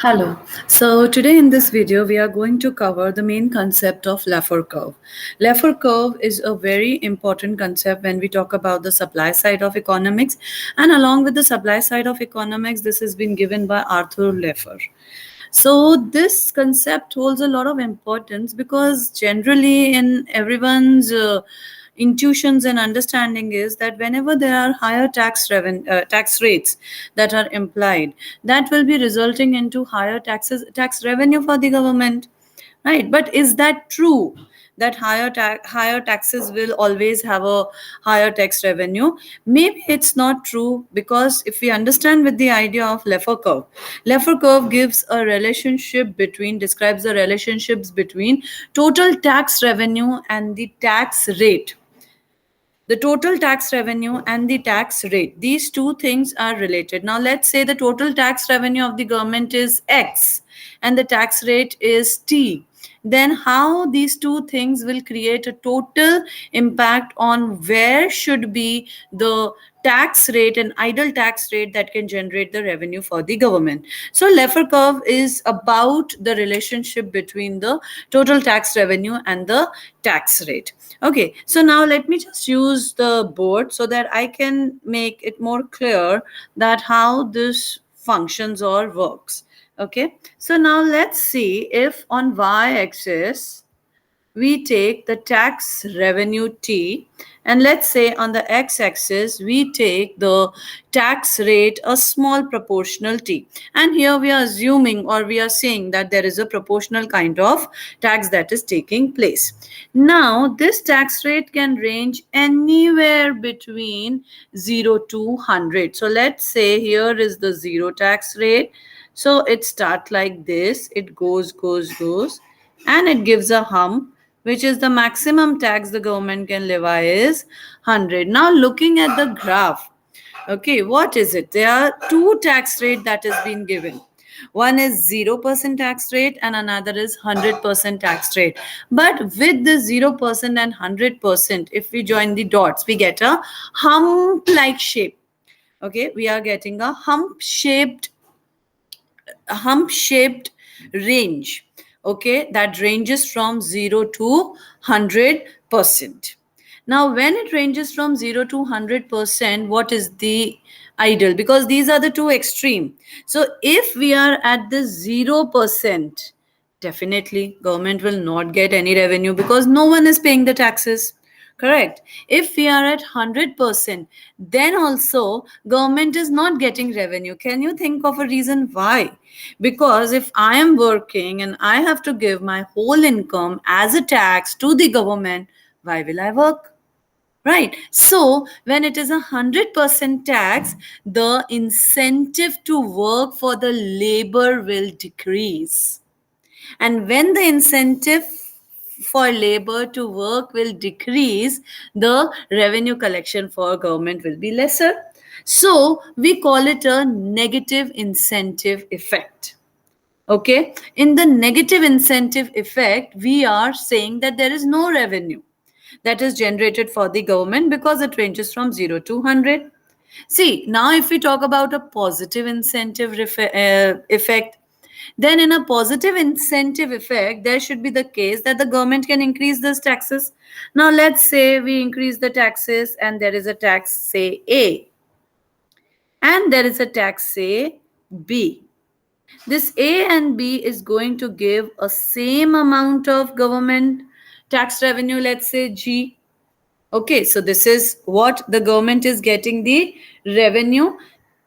Hello. So today in this video, we are going to cover the main concept of Laffer curve. Laffer curve is a very important concept when we talk about the supply side of economics. And along with the supply side of economics, this has been given by Arthur Laffer. So this concept holds a lot of importance because generally in everyone's intuitions and understanding is that whenever there are higher tax rates that are implied, that will be resulting into higher tax revenue for the government, right? But is that true, that higher taxes will always have a higher tax revenue? Maybe it's not true, because if we understand with the idea of Laffer curve gives a relationship between describes the relationships between total tax revenue and the tax rate. The total tax revenue and the tax rate, these two things are related. Now let's say the total tax revenue of the government is X and the tax rate is T. Then how these two things will create a total impact on where should be the tax rate and idle tax rate that can generate the revenue for the government. So Laffer curve is about the relationship between the total tax revenue and the tax rate. Okay, so now let me just use the board so that I can make it more clear that how this functions or works. Okay, so now let's see if on y-axis we take the tax revenue T, and let's say on the x-axis we take the tax rate a small proportional T, and here we are assuming or we are saying that there is a proportional kind of tax that is taking place. Now this tax rate can range anywhere between 0 to 100. So let's say here is the zero tax rate. So it starts like this, it goes, and it gives a hump, which is the maximum tax the government can levy is 100. Now looking at the graph, okay, what is it? There are two tax rate that is being given. One is 0% tax rate and another is 100% tax rate. But with the 0% and 100%, if we join the dots, we get a hump like shape. Okay, we are getting a hump shaped range, okay, that ranges from 0 to 100%. Now when it ranges from 0 to 100%, what is the ideal? Because these are the two extreme. So if we are at the 0%, definitely government will not get any revenue because no one is paying the taxes. Correct. If we are at 100%, then also government is not getting revenue. Can you think of a reason why? Because if I am working and I have to give my whole income as a tax to the government, why will I work? Right. So when it is 100% tax, the incentive to work for the labor will decrease. And when the incentive for labor to work will decrease, the revenue collection for government will be lesser. So we call it a negative incentive effect. Okay, in the negative incentive effect, we are saying that there is no revenue that is generated for the government because it ranges from 0 to 100. See, now if we talk about a positive incentive effect, then in a positive incentive effect, there should be the case that the government can increase these taxes. Now, let's say we increase the taxes and there is a tax, say A, and there is a tax, say B. This A and B is going to give a same amount of government tax revenue, let's say G. Okay, so this is what the government is getting the revenue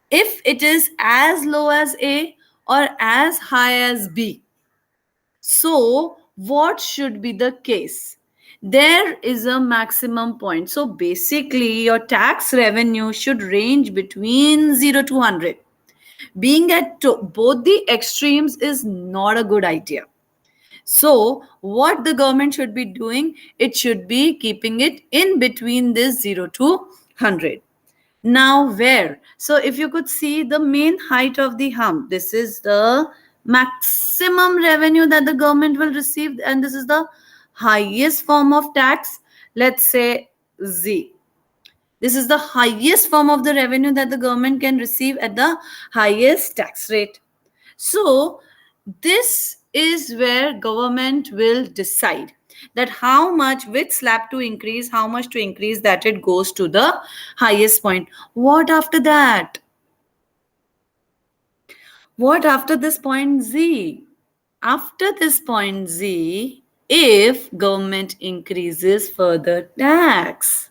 if it is as low as A or as high as B. So, what should be the case? There is a maximum point. So, basically, your tax revenue should range between 0 to 100. Being at both the extremes is not a good idea. So, what the government should be doing, it should be keeping it in between this 0 to 100. Now, where? So, if you could see the main height of the hump, this is the maximum revenue that the government will receive, and this is the highest form of tax. Let's say Z. This is the highest form of the revenue that the government can receive at the highest tax rate. So this is where government will decide that how much, which slab to increase, how much to increase, that it goes to the highest point. What after that? What after this point Z? After this point Z, if government increases further tax,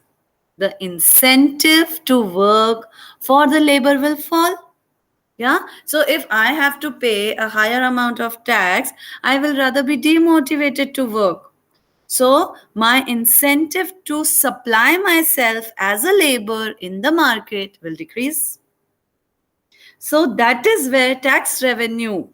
the incentive to work for the labor will fall. Yeah. So if I have to pay a higher amount of tax, I will rather be demotivated to work. So my incentive to supply myself as a labor in the market will decrease. So that is where tax revenue,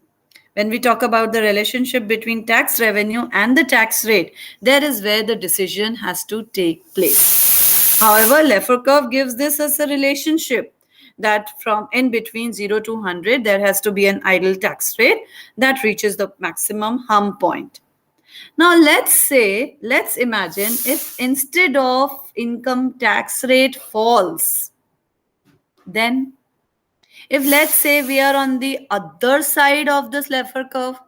when we talk about the relationship between tax revenue and the tax rate, there is where the decision has to take place. However, Laffer curve gives this as a relationship that from in between 0 to 100, there has to be an idle tax rate that reaches the maximum hump point. Now, let's imagine if instead of income tax rate falls, then if let's say we are on the other side of this Laffer curve,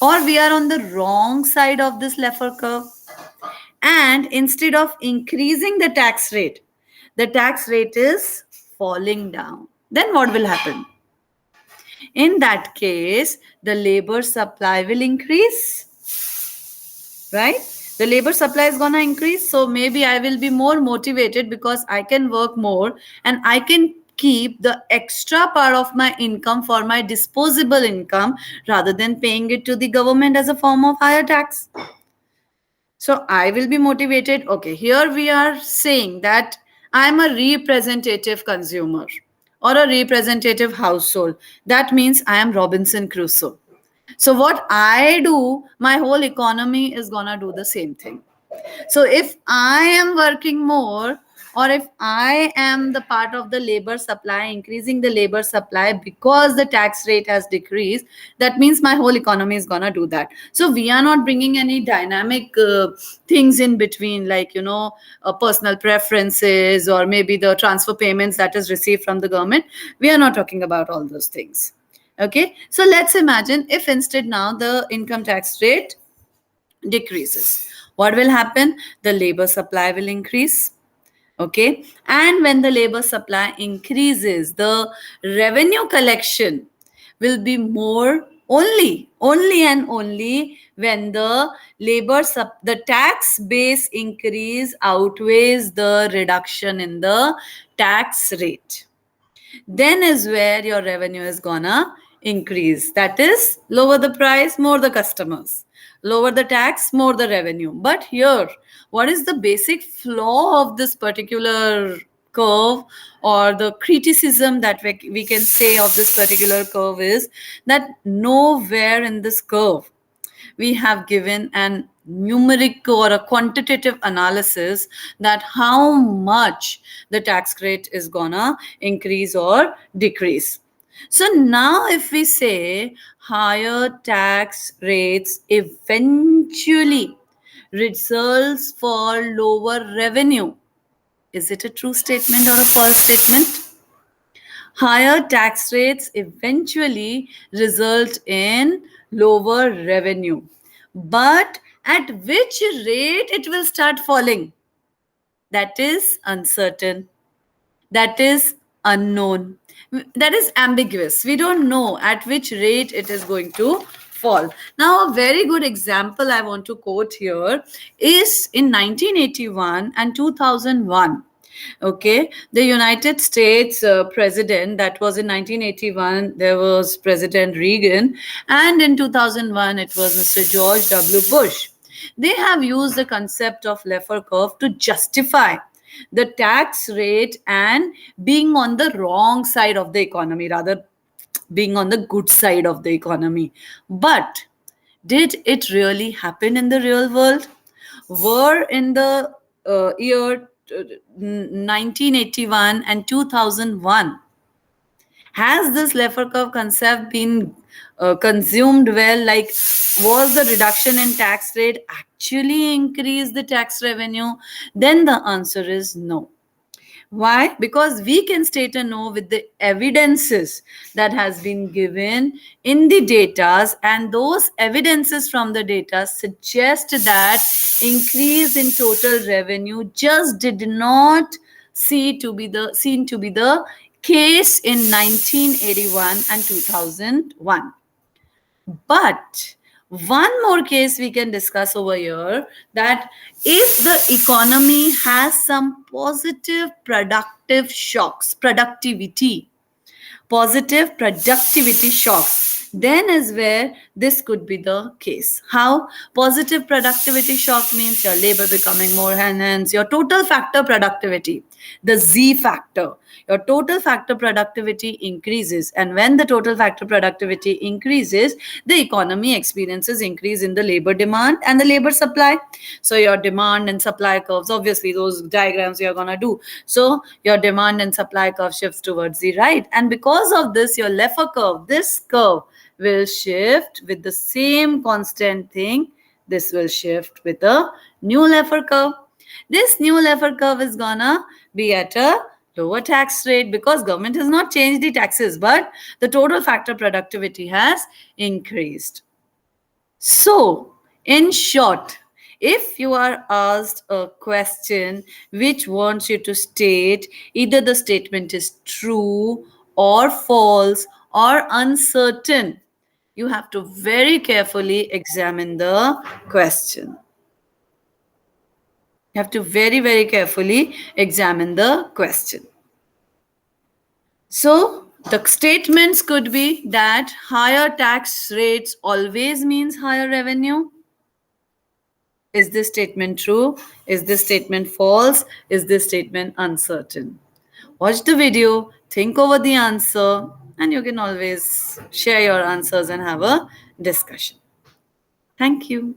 or we are on the wrong side of this Laffer curve, and instead of increasing the tax rate is falling down, then what will happen? In that case, the labor supply will increase, right? The labor supply is going to increase, so maybe I will be more motivated because I can work more and I can keep the extra part of my income for my disposable income rather than paying it to the government as a form of higher tax. So I will be motivated. Okay, here we are saying that I'm a representative consumer or a representative household. That means I am Robinson Crusoe. So what I do, my whole economy is gonna do the same thing. So if I am working more, or if I am the part of the labor supply, increasing the labor supply because the tax rate has decreased, that means my whole economy is gonna do that. So we are not bringing any dynamic things in between, like personal preferences or maybe the transfer payments that is received from the government. We are not talking about all those things. Okay, so let's imagine if instead now the income tax rate decreases, what will happen? The labor supply will increase. Okay, and when the labor supply increases, the revenue collection will be more, only and only when the tax base increase outweighs the reduction in the tax rate. Then is where your revenue is gonna increase. That is, lower the price, more the customers. Lower the tax, more the revenue. But here, what is the basic flaw of this particular curve, or the criticism that we can say of this particular curve is that nowhere in this curve we have given an numeric or a quantitative analysis that how much the tax rate is gonna increase or decrease. So now if we say higher tax rates eventually results for lower revenue, is it a true statement or a false statement? Higher tax rates eventually result in lower revenue. But at which rate it will start falling? That is uncertain. That is unknown. That is ambiguous. We don't know at which rate it is going to fall. Now, a very good example I want to quote here is in 1981 and 2001. Okay, the United States president, that was in 1981, there was President Reagan, and in 2001, it was Mr. George W. Bush. They have used the concept of Laffer curve to justify the tax rate and being on the wrong side of the economy, rather being on the good side of the economy. But did it really happen in the real world? Were in the year 1981 and 2001, has this Laffer curve concept been consumed well? Like, was the reduction in tax rate actually increase the tax revenue? Then the answer is no. Why? Because we can state a no with the evidences that has been given in the data, and those evidences from the data suggest that increase in total revenue just did not seen to be the case in 1981 and 2001. But one more case we can discuss over here, that if the economy has some positive productive shocks, positive productivity shocks, then is where this could be the case. How? Positive productivity shock means your labor becoming more enhanced, your total factor productivity, the Z factor, your total factor productivity increases, and when the total factor productivity increases, the economy experiences increase in the labor demand and the labor supply. So your demand and supply curves, obviously those diagrams you're going to do, so your demand and supply curve shifts towards the right, and because of this your Laffer curve, this curve will shift with the same constant thing. This will shift with a new Laffer curve. This new Laffer curve is gonna be at a lower tax rate because government has not changed the taxes, but the total factor productivity has increased. So, in short, if you are asked a question which wants you to state either the statement is true or false or uncertain, you have to very carefully examine the question. You have to very, very carefully examine the question. So, the statements could be that higher tax rates always means higher revenue. Is this statement true? Is this statement false? Is this statement uncertain? Watch the video, think over the answer, and you can always share your answers and have a discussion. Thank you.